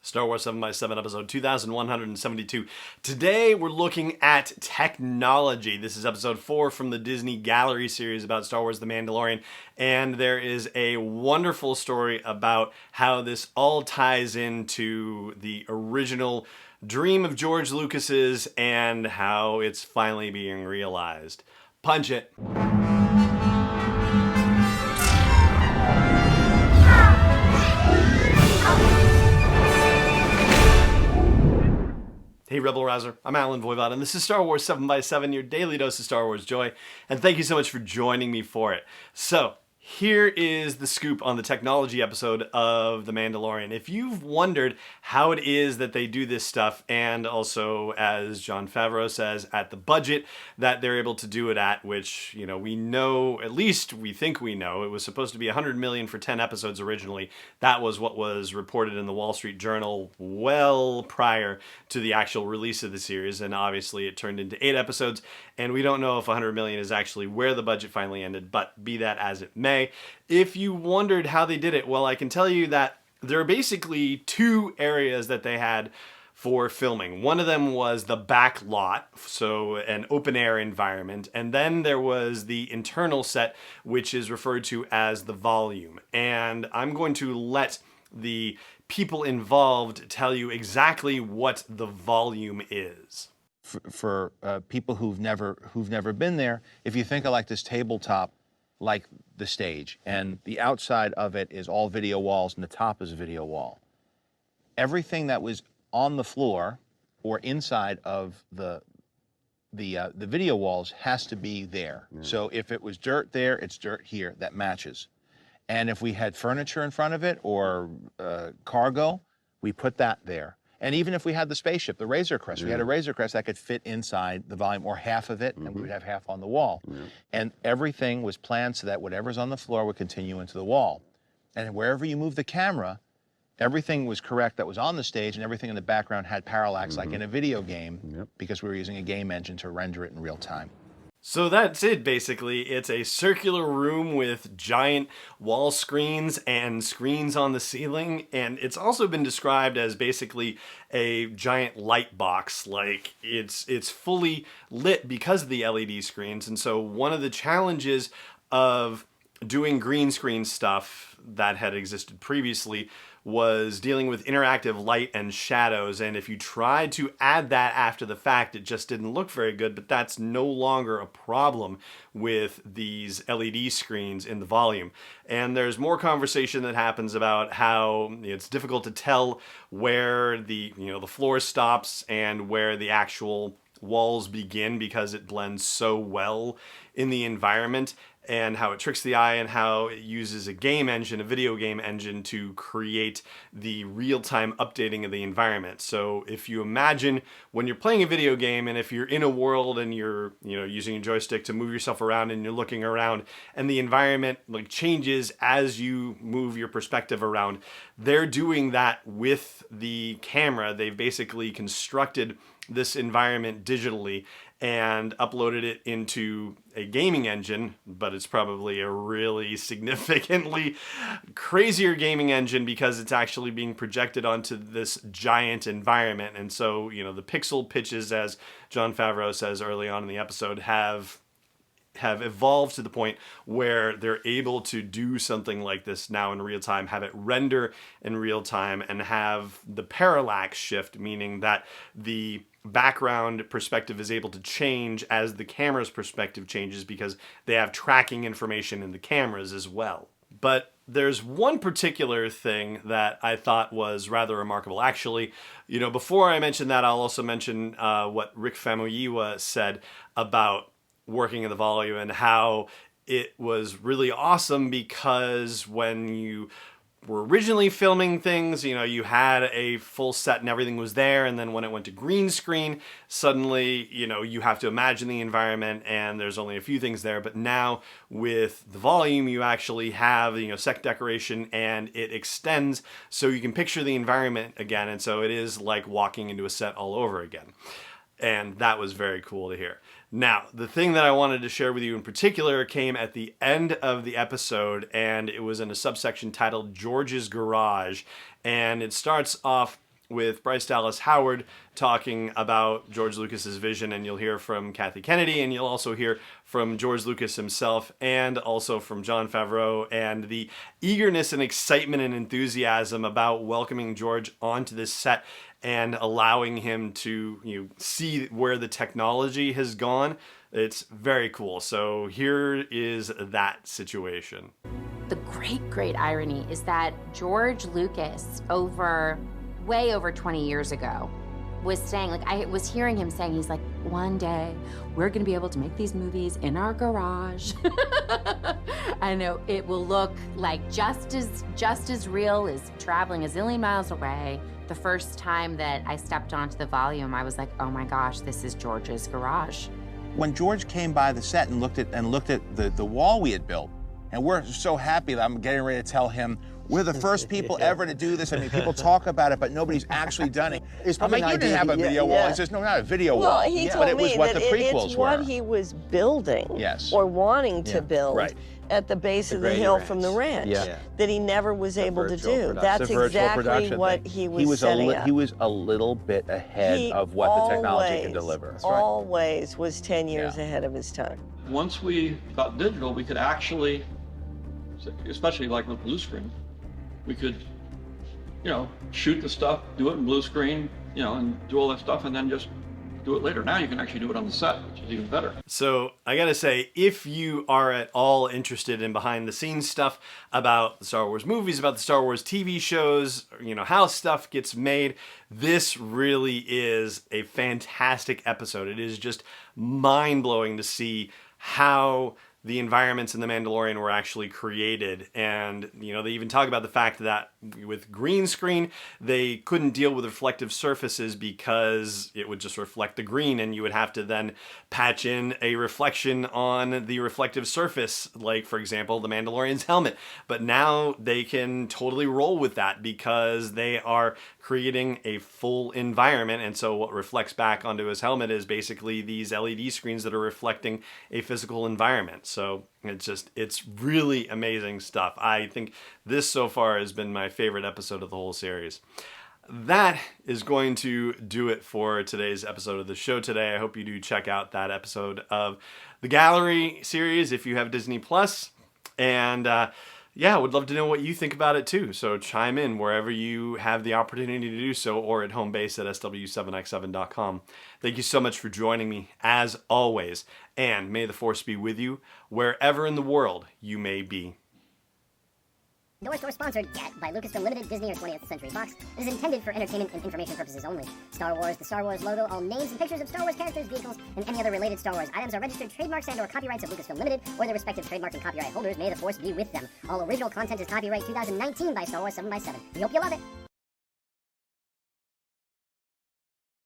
Star Wars 7x7, episode 2172. Today we're looking at technology. This is episode 4 from the Disney Gallery series about Star Wars The Mandalorian, and there is a wonderful story about how this all ties into the original dream of George Lucas's and how it's finally being realized. Punch it. Hey Rebel Rouser, I'm Alan Voivod, and this is Star Wars 7x7, your daily dose of Star Wars joy, and thank you so much for joining me for it. So, here is the scoop on the technology episode of The Mandalorian. If you've wondered how it is that they do this stuff, and also, as Jon Favreau says, at the budget that they're able to do it at, which, you know, we know, at least we think we know, it was supposed to be $100 million for 10 episodes originally. That was what was reported in the Wall Street Journal well prior to the actual release of the series, and obviously it turned into 8 episodes, and we don't know if $100 million is actually where the budget finally ended, but be that as it may. If you wondered how they did it, well, I can tell you that there are basically 2 areas that they had for filming. One of them was the back lot, so an open air environment, and then there was the internal set, which is referred to as the volume. And I'm going to let the people involved tell you exactly what the volume is. For people who've never been there, if you think of like this tabletop, like the stage, and the outside of it is all video walls and the top is a video wall. Everything that was on the floor or inside of the video walls has to be there. Yeah. So if it was dirt there, it's dirt here, that matches. And if we had furniture in front of it or cargo, we put that there. And even if we had the spaceship, the Razor Crest, we had a Razor Crest that could fit inside the volume, or half of it, and we would have half on the wall. Yeah. And everything was planned so that whatever's on the floor would continue into the wall. And wherever you move the camera, everything was correct that was on the stage, and everything in the background had parallax, like in a video game, because we were using a game engine to render it in real time. So that's it, basically. It's a circular room with giant wall screens and screens on the ceiling, and it's also been described as basically a giant light box. Like, it's fully lit because of the LED screens, and so one of the challenges of doing green screen stuff that had existed previously was dealing with interactive light and shadows, and if you tried to add that after the fact, it just didn't look very good, but that's no longer a problem with these LED screens in the volume. And there's more conversation that happens about how it's difficult to tell where the floor stops and where the actual walls begin because it blends so well in the environment, and how it tricks the eye, and how it uses a game engine, a video game engine, to create the real-time updating of the environment. So if you imagine when you're playing a video game, and if you're in a world and you're using a joystick to move yourself around and you're looking around, and the environment changes as you move your perspective around, they're doing that with the camera. They've basically constructed this environment digitally and uploaded it into a gaming engine, but it's probably a really significantly crazier gaming engine because it's actually being projected onto this giant environment. And so, the pixel pitches, as Jon Favreau says early on in the episode, have evolved to the point where they're able to do something like this now in real time, have it render in real time, and have the parallax shift, meaning that the background perspective is able to change as the camera's perspective changes because they have tracking information in the cameras as well. But there's one particular thing that I thought was rather remarkable. Actually, before I mention that, I'll also mention what Rick Famuyiwa said about working in the volume and how it was really awesome because when you were originally filming things, you had a full set and everything was there, and then when it went to green screen, suddenly, you have to imagine the environment and there's only a few things there. But now with the volume, you actually have, set decoration, and it extends so you can picture the environment again, and so it is like walking into a set all over again. And that was very cool to hear. Now, the thing that I wanted to share with you in particular came at the end of the episode, and it was in a subsection titled George's Garage. And it starts off with Bryce Dallas Howard talking about George Lucas's vision, and you'll hear from Kathy Kennedy, and you'll also hear from George Lucas himself, and also from Jon Favreau, and the eagerness and excitement and enthusiasm about welcoming George onto this set and allowing him to see where the technology has gone. It's very cool. So here is that situation. The great irony is that George Lucas, way over 20 years ago, was saying, like, I was hearing him saying, he's like, one day we're going to be able to make these movies in our garage. I know it will look like just as real as traveling a zillion miles away. The first time that I stepped onto the volume, I was like, oh my gosh, this is George's garage. When George came by the set and looked at the wall we had built, and we're so happy that I'm getting ready to tell him we're the first people ever to do this. I mean, people talk about it, but nobody's actually done it. I'm like, you didn't have a video wall. He says, no, not a video wall. Well, he told but it was me what that the prequels it's were. what he was building, Yes. or wanting to build, Right. at the base of the Grady hill Ranch. from the ranch, Yeah. that he never was able to virtual do. production. That's It's a virtual exactly production what thing. he was setting up. He was a little bit ahead He of what the technology always, can deliver. Always was 10 years Yeah. ahead of his time. Once we got digital, we could actually, especially like with blue screen, we could, shoot the stuff, do it in blue screen, and do all that stuff, and then just do it later. Now you can actually do it on the set, which is even better. So I gotta say, if you are at all interested in behind the scenes stuff about the Star Wars movies, about the Star Wars TV shows, how stuff gets made, this really is a fantastic episode. It is just mind-blowing to see how the environments in The Mandalorian were actually created. And, they even talk about the fact that with green screen, they couldn't deal with reflective surfaces because it would just reflect the green, and you would have to then patch in a reflection on the reflective surface, like, for example, the Mandalorian's helmet. But now they can totally roll with that because they are creating a full environment, and so what reflects back onto his helmet is basically these LED screens that are reflecting a physical environment. So it's really amazing stuff. I think this so far has been my favorite episode of the whole series. That is going to do it for today's episode of the show today. I hope you do check out that episode of the Gallery series if you have Disney Plus. And yeah, I would love to know what you think about it too. So chime in wherever you have the opportunity to do so, or at home base at sw7x7.com. Thank you so much for joining me, as always. And may the Force be with you wherever in the world you may be. Endorsed or sponsored yet by Lucasfilm Limited, Disney, or 20th Century Fox. It is intended for entertainment and information purposes only. Star Wars, the Star Wars logo, all names and pictures of Star Wars characters, vehicles, and any other related Star Wars items are registered trademarks and or copyrights of Lucasfilm Limited or their respective trademark and copyright holders. May the Force be with them. All original content is copyright 2019 by Star Wars 7x7. We hope you love it.